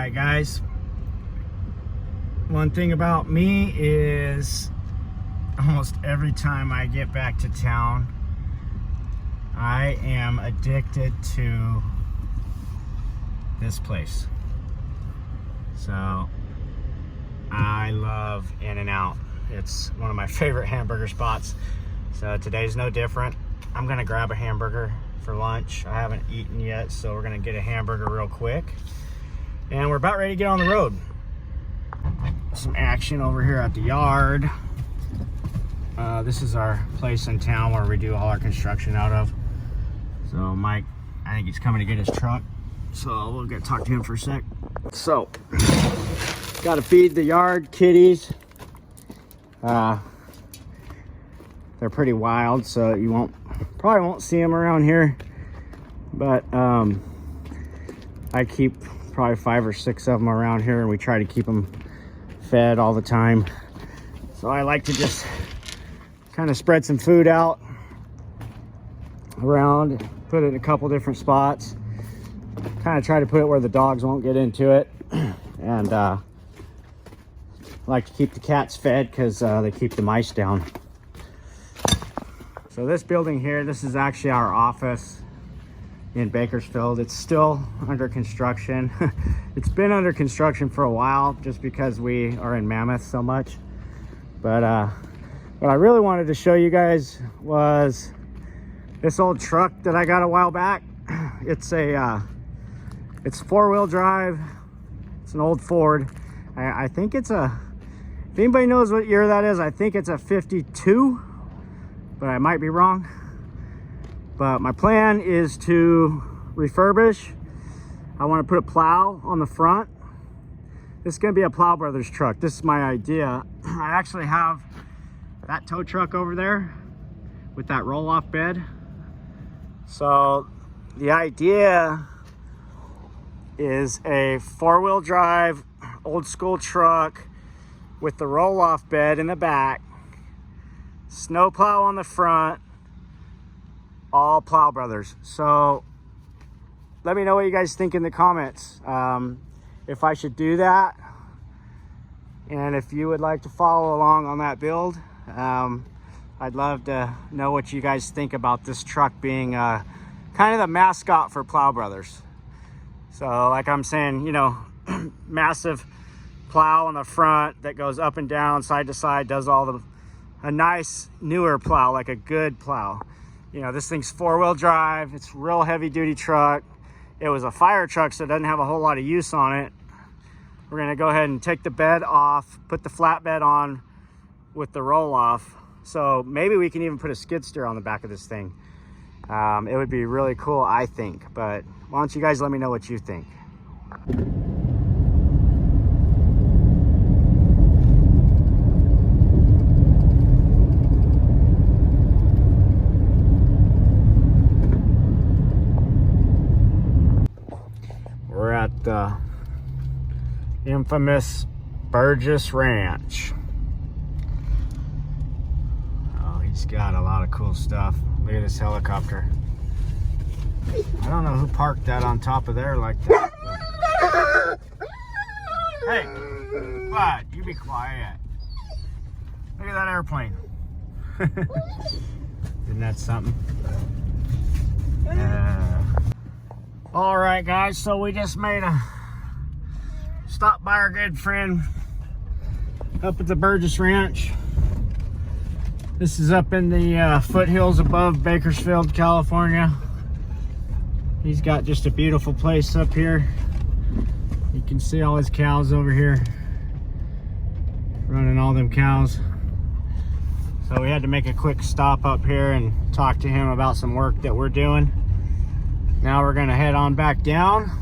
right, guys. One thing about me is almost every time I get back to town, I am addicted to this place. So I love In-N-Out. It's one of my favorite hamburger spots. So today's no different. I'm gonna grab a hamburger for lunch. I haven't eaten yet, so we're gonna get a hamburger real quick. And we're about ready to get on the road. Some action over here at the yard. This is our place in town where we do all our construction out of. So Mike, I think he's coming to get his truck. So we'll get talk to him for a sec. So, gotta feed the yard kitties. They're pretty wild, so you probably won't see them around here. But I keep probably 5 or 6 of them around here, and we try to keep them fed all the time. So I like to just kind of spread some food out around, put it in a couple different spots, kind of try to put it where the dogs won't get into it. And I like to keep the cats fed because they keep the mice down. So this building here, this is actually our office in Bakersfield. It's still under construction. It's been under construction for a while just because we are in Mammoth so much. But what I really wanted to show you guys was this old truck that I got a while back. It's it's 4-wheel drive. It's an old Ford. I think it's if anybody knows what year that is, I think it's a 52, but I might be wrong. But my plan is to refurbish. I want to put a plow on the front. This is going to be a Plow Brothers truck. This is my idea. I actually have that tow truck over there with that roll-off bed. So the idea is a 4-wheel drive old school truck with the roll-off bed in the back, snow plow on the front, all Plow Brothers. So let me know what you guys think in the comments, if I should do that, and if you would like to follow along on that build. I'd love to know what you guys think about this truck being kind of the mascot for Plow Brothers. So like I'm saying, you know, massive plow on the front that goes up and down, side to side, does all a nice newer plow, like a good plow. You know, this thing's 4-wheel drive. It's a real heavy duty truck. It was a fire truck, so it doesn't have a whole lot of use on it. We're gonna go ahead and take the bed off, put the flatbed on with the roll off. So maybe we can even put a skid steer on the back of this thing. It would be really cool, I think. But why don't you guys let me know what you think. We're at the infamous Burgess Ranch. Oh, he's got a lot of cool stuff. Look at this helicopter. I don't know who parked that on top of there like that. Hey, what? You be quiet. Look at that airplane. Isn't that something? All right, guys, so we just made a stop by our good friend up at the Burgess Ranch. This is up in the foothills above Bakersfield, California. He's got just a beautiful place up here. You can see all his cows over here, running all them cows. So we had to make a quick stop up here and talk to him about some work that we're doing. Now we're gonna head on back down.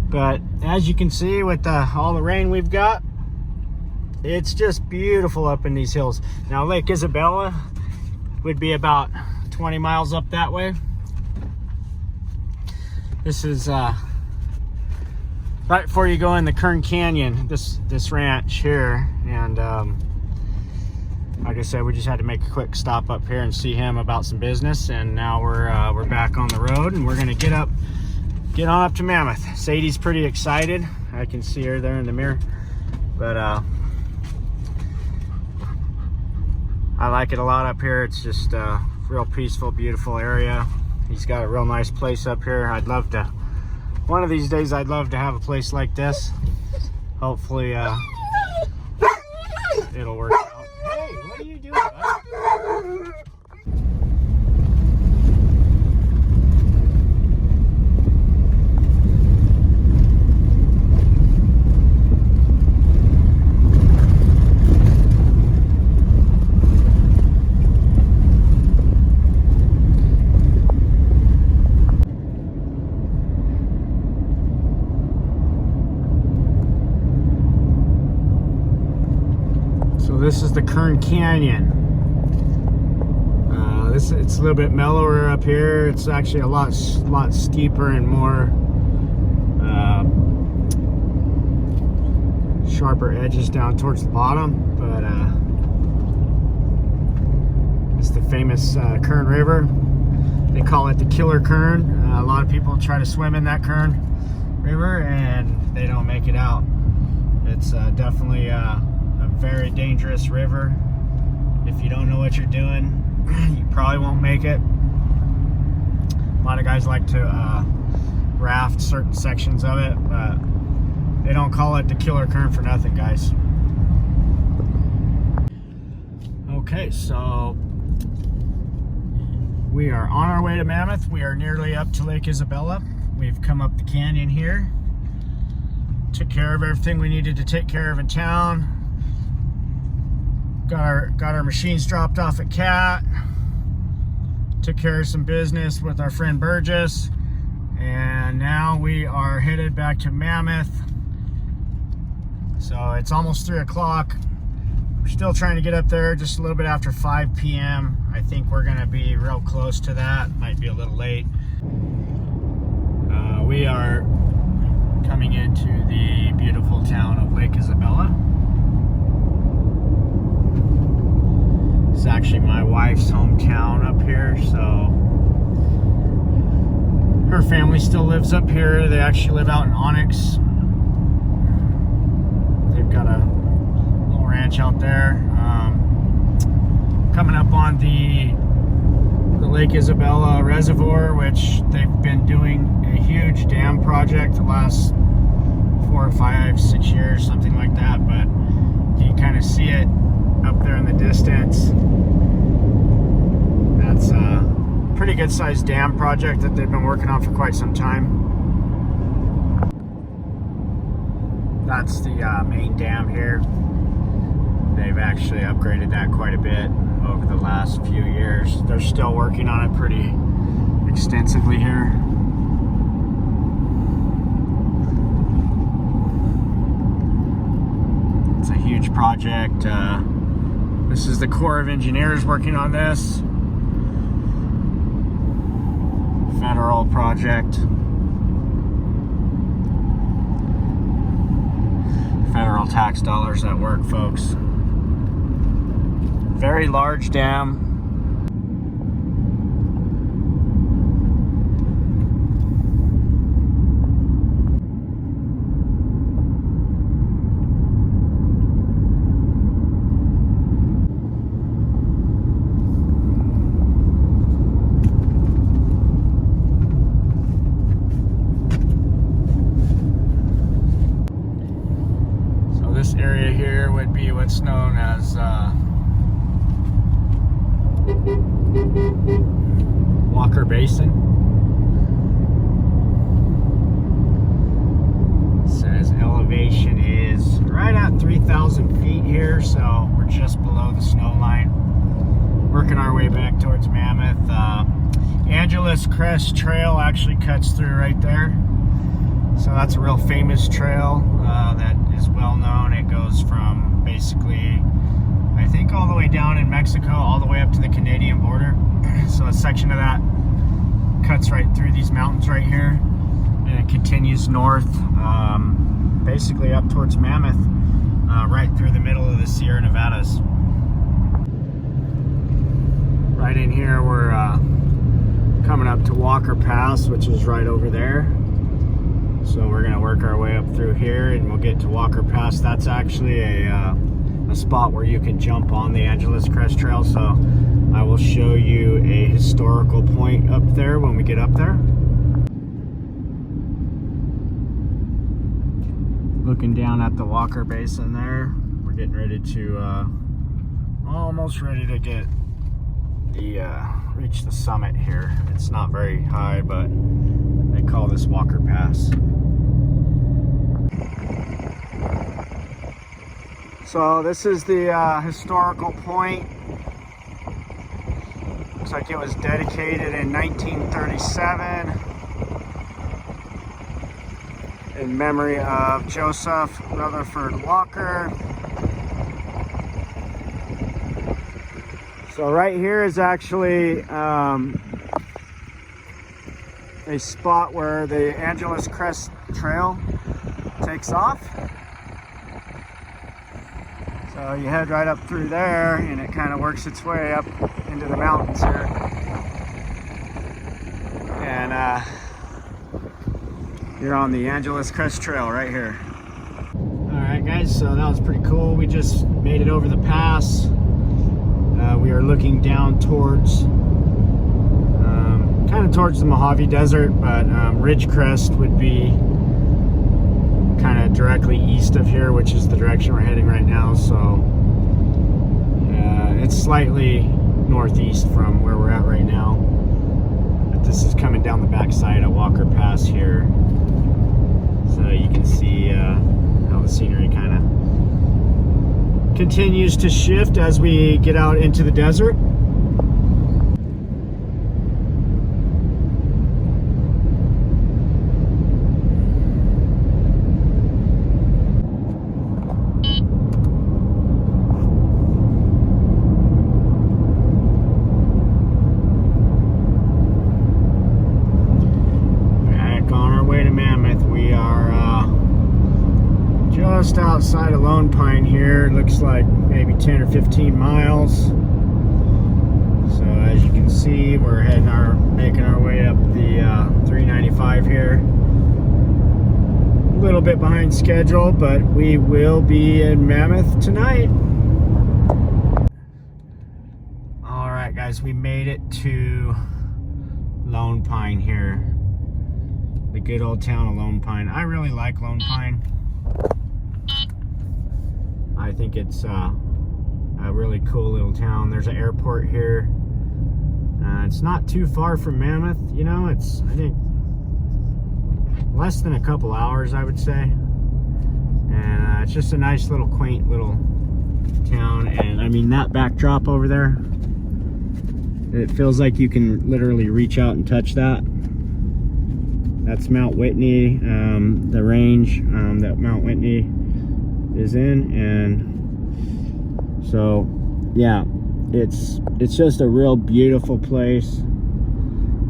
But as you can see with all the rain we've got, it's just beautiful up in these hills. Now Lake Isabella would be about 20 miles up that way. This is right before you go in the Kern Canyon, this ranch here. And like I said, we just had to make a quick stop up here and see him about some business. And now we're back on the road, and we're gonna get up get on up to Mammoth. Sadie's pretty excited. I can see her there in the mirror. But I like it a lot up here. It's just a real peaceful, beautiful area. He's got a real nice place up here. I'd love to, one of these days, I'd love to have a place like this. Hopefully, it'll work out. Hey, what are you doing, bud? This is the Kern Canyon. It's a little bit mellower up here. It's actually a lot steeper and more sharper edges down towards the bottom. But it's the famous Kern River. They call it the Killer Kern. A lot of people try to swim in that Kern River and they don't make it out. It's definitely a very dangerous river. If you don't know what you're doing, you probably won't make it. A lot of guys like to raft certain sections of it, but they don't call it the Killer Kern for nothing, guys. Okay, so we are on our way to Mammoth. We are nearly up to Lake Isabella. We've come up the canyon here, took care of everything we needed to take care of in town. Got our machines dropped off at Cat. Took care of some business with our friend Burgess. And now we are headed back to Mammoth. So it's almost 3 o'clock. We're still trying to get up there just a little bit after 5 p.m. I think we're gonna be real close to that. Might be a little late. We are coming into the beautiful town of Lake Isabella. It's actually my wife's hometown up here, so her family still lives up here. They actually live out in Onyx. They've got a little ranch out there. Coming up on the Lake Isabella Reservoir, which they've been doing a huge dam project the last 4 or 5, 6 years, something like that. But you can kind of see it up there in the distance. That's a pretty good sized dam project that they've been working on for quite some time. That's the main dam here. They've actually upgraded that quite a bit over the last few years. They're still working on it pretty extensively here. It's a huge project. This is the Corps of Engineers working on this. Federal project. Federal tax dollars at work, folks. Very large dam. This area here would be what's known as Walker Basin. It says elevation is right at 3,000 feet here, so we're just below the snow line. Working our way back towards Mammoth. Angeles Crest Trail actually cuts through right there. So that's a real famous trail that is well known. It goes from basically, I think, all the way down in Mexico, all the way up to the Canadian border. So a section of that cuts right through these mountains right here, and it continues north, basically up towards Mammoth, right through the middle of the Sierra Nevadas. Right in here, we're coming up to Walker Pass, which is right over there. So we're gonna work our way up through here and we'll get to Walker Pass. That's actually a spot where you can jump on the Angeles Crest Trail. So I will show you a historical point up there when we get up there. Looking down at the Walker Basin there. We're getting ready to, almost ready to get reach the summit here. It's not very high, but they call this Walker Pass. So this is the historical point. Looks like it was dedicated in 1937 in memory of Joseph Rutherford Walker. So right here is actually a spot where the Angeles Crest Trail takes off. So you head right up through there and it kind of works its way up into the mountains here. And you're on the Angeles Crest Trail right here. Alright guys, so that was pretty cool. We just made it over the pass. We are looking down towards, kind of towards the Mojave Desert, but Ridgecrest would be kind of directly east of here, which is the direction we're heading right now. So it's slightly northeast from where we're at right now. But this is coming down the backside of Walker Pass here. So you can see how the scenery kind of continues to shift as we get out into the desert. Back on our way to Mammoth. We are just outside of Lone Pine here. It looks like maybe 10 or 15 miles. So as you can see, we're making our way up the 395 here. A little bit behind schedule, but we will be in Mammoth tonight. All right, guys, we made it to Lone Pine here. The good old town of Lone Pine. I really like Lone Pine. I think it's a really cool little town. There's an airport here. It's not too far from Mammoth. You know, it's, I think, less than a couple hours, I would say. And it's just a nice little quaint little town. And I mean, that backdrop over there, it feels like you can literally reach out and touch that. That's Mount Whitney, the range that Mount Whitney is in. And so yeah, it's just a real beautiful place.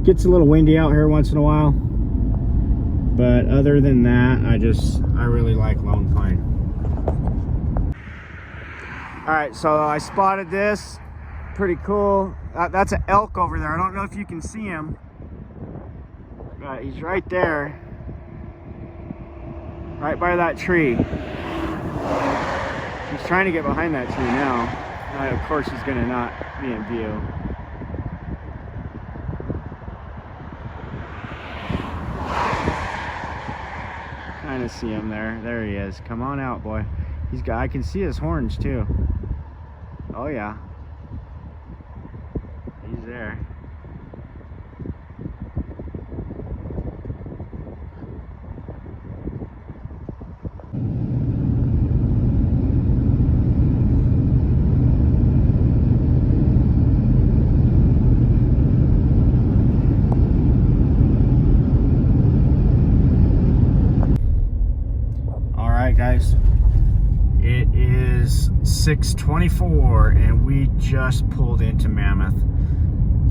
Gets a little windy out here once in a while, but other than that, I really like Lone Pine. All right, so I spotted this, pretty cool. That's an elk over there. I don't know if you can see him, but he's right there, right by that tree. He's trying to get behind that tree now. Of course, he's gonna not be in view. Kind of see him there. There he is. Come on out, boy. I can see his horns too. Oh yeah. He's there. Guys, it is 6:24 and we just pulled into Mammoth,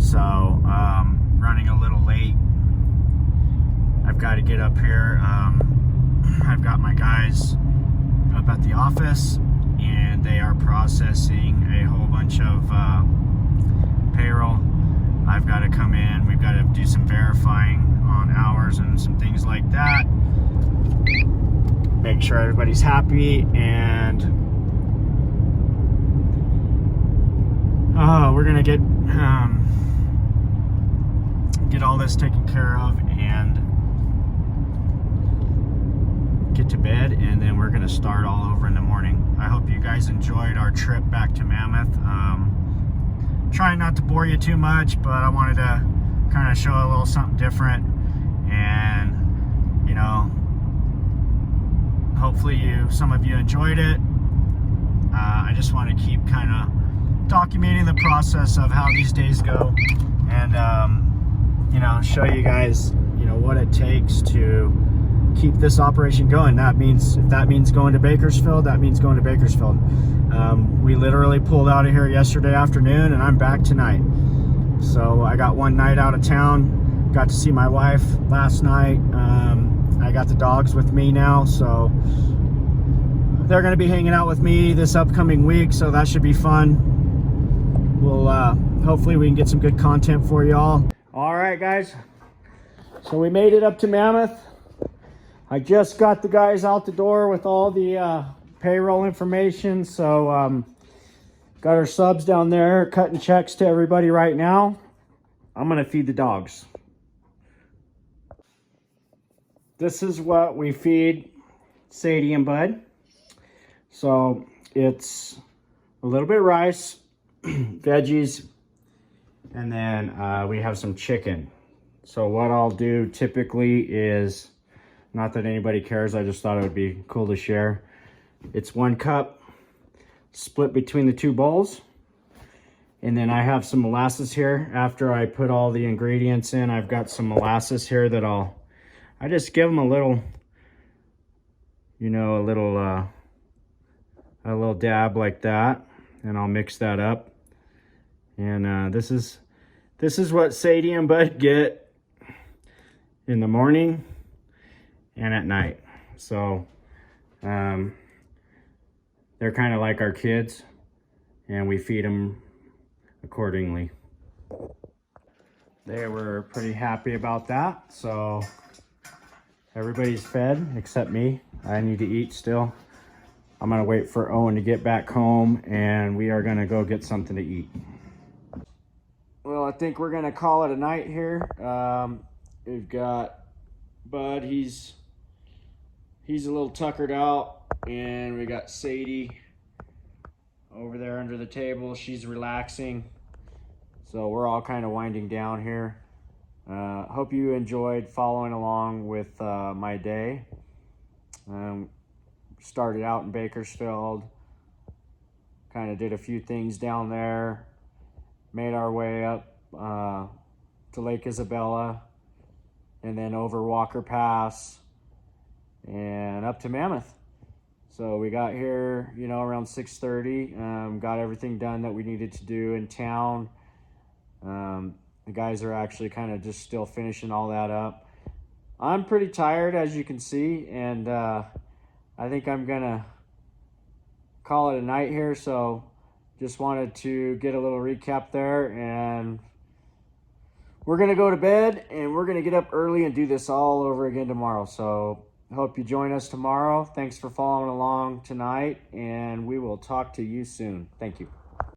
so running a little late. I've got to get up here. I've got my guys up at the office and they are processing a whole bunch of payroll. I've got to come in, we've got to do some verifying on hours and some things like that. make sure everybody's happy, and we're gonna get all this taken care of and get to bed, and then we're gonna start all over in the morning. I hope you guys enjoyed our trip back to Mammoth. Trying not to bore you too much, but I wanted to kind of show a little something different, and you know, hopefully some of you enjoyed it. I just want to keep kind of documenting the process of how these days go, and you know, show you guys, you know, what it takes to keep this operation going. That means, if that means going to Bakersfield, that means going to Bakersfield. We literally pulled out of here yesterday afternoon, and I'm back tonight. So I got one night out of town, got to see my wife last night. I got the dogs with me now, so they're gonna be hanging out with me this upcoming week, so that should be fun. We'll hopefully we can get some good content for y'all. All right, guys, so we made it up to Mammoth. I just got the guys out the door with all the payroll information, so got our subs down there cutting checks to everybody right now. I'm gonna feed the dogs. This is what we feed Sadie and Bud. So it's a little bit of rice, veggies, and then we have some chicken. So what I'll do typically is, not that anybody cares, I just thought it would be cool to share. It's 1 cup split between the 2 bowls. And then I have some molasses here. After I put all the ingredients in, I've got some molasses here that I just give them a little, you know, a little dab like that, and I'll mix that up. And this is what Sadie and Bud get in the morning and at night. So they're kind of like our kids, and we feed them accordingly. They were pretty happy about that, so everybody's fed except me. I need to eat still. I'm gonna wait for Owen to get back home, and we are gonna go get something to eat. Well, I think we're gonna call it a night here. We've got Bud, he's a little tuckered out, and we got Sadie over there under the table. She's relaxing. So we're all kind of winding down here. Hope you enjoyed following along with my day. Started out in Bakersfield, kind of did a few things down there, made our way up to Lake Isabella, and then over Walker Pass and up to Mammoth. So we got here, you know, around 6:30, got everything done that we needed to do in town. The guys are actually kind of just still finishing all that up. I'm pretty tired, as you can see, and I think I'm gonna call it a night here. So just wanted to get a little recap there, and we're gonna go to bed, and we're gonna get up early and do this all over again tomorrow. So hope you join us tomorrow. Thanks for following along tonight, and we will talk to you soon. Thank you.